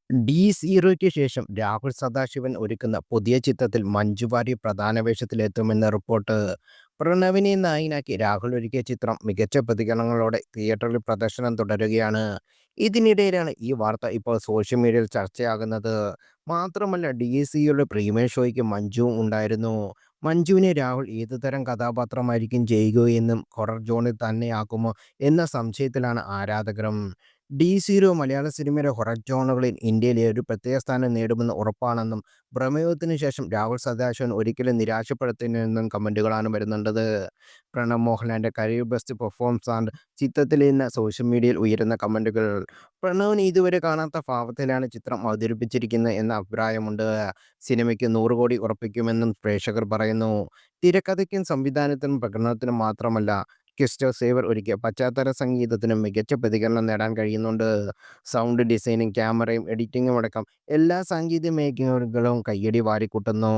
D സീറോയ്ക്ക് ശേഷം രാഹുൽ സദാശിവൻ ഒരുക്കുന്ന പുതിയ ചിത്രത്തിൽ മഞ്ജു വാര്യർ പ്രധാന വേഷത്തിലെത്തുമെന്ന് റിപ്പോർട്ട്. പ്രണവിനെ നായികയാക്കി രാഹുൽ ഒരുക്കിയ ചിത്രം മികച്ച പ്രതികരണങ്ങളോടെ തിയേറ്ററിൽ പ്രദർശനം തുടരുകയാണ്. ഇതിനിടയിലാണ് ഈ വാർത്ത ഇപ്പോൾ സോഷ്യൽ മീഡിയയിൽ ചർച്ചയാകുന്നത്. മാത്രമല്ല, ഡി സിയുടെ പ്രീമിയർ ഷോയ്ക്ക് മഞ്ജുവും ഉണ്ടായിരുന്നു. മഞ്ജുവിനെ രാഹുൽ ഏതുതരം കഥാപാത്രമായിരിക്കും ചെയ്യുകയെന്നും ഹൊറർ ജോണിൽ തന്നെയാകുമോ എന്ന സംശയത്തിലാണ് ആരാധകരും. ഡി സീറോ മലയാള സിനിമയുടെ ഹൊറർ ജോണുകളിൽ ഇന്ത്യയിലെ ഒരു പ്രത്യേക സ്ഥാനം നേടുമെന്ന് ഉറപ്പാണെന്നും പ്രമേയത്തിനു ശേഷം രാഹുൽ സദാശിവൻ ഒരിക്കലും നിരാശപ്പെടുത്തുന്നില്ലെന്നും കമന്റുകളാണ് വരുന്നുണ്ടത്. പ്രണവ് മോഹൻലാലിന്റെ കരിയർ ബെസ്റ്റ് പെർഫോമൻസ് ആണ് ചിത്രത്തിൽ ഇന്ന് സോഷ്യൽ മീഡിയയിൽ ഉയരുന്ന കമന്റുകൾ. പ്രണവിന് ഇതുവരെ കാണാത്ത ഭാവത്തിലാണ് ചിത്രം അവതരിപ്പിച്ചിരിക്കുന്നത് എന്ന അഭിപ്രായമുണ്ട്. സിനിമയ്ക്ക് 100 കോടി ഉറപ്പിക്കുമെന്നും പ്രേക്ഷകർ പറയുന്നു. തിരക്കഥയ്ക്കും സംവിധാനത്തിനും പ്രകടനത്തിനും മാത്രമല്ല, ക്രിസ്റ്റഫ് സേവർ ഒരുക്കിയ പശ്ചാത്തല സംഗീതത്തിനും മികച്ച പ്രതികരണം നേടാൻ കഴിയുന്നുണ്ട്. സൗണ്ട് ഡിസൈനും ക്യാമറയും എഡിറ്റിംഗും അടക്കം എല്ലാ സാങ്കേതിക മേഖലകളും കയ്യടി വാരിക്കൂട്ടുന്നു.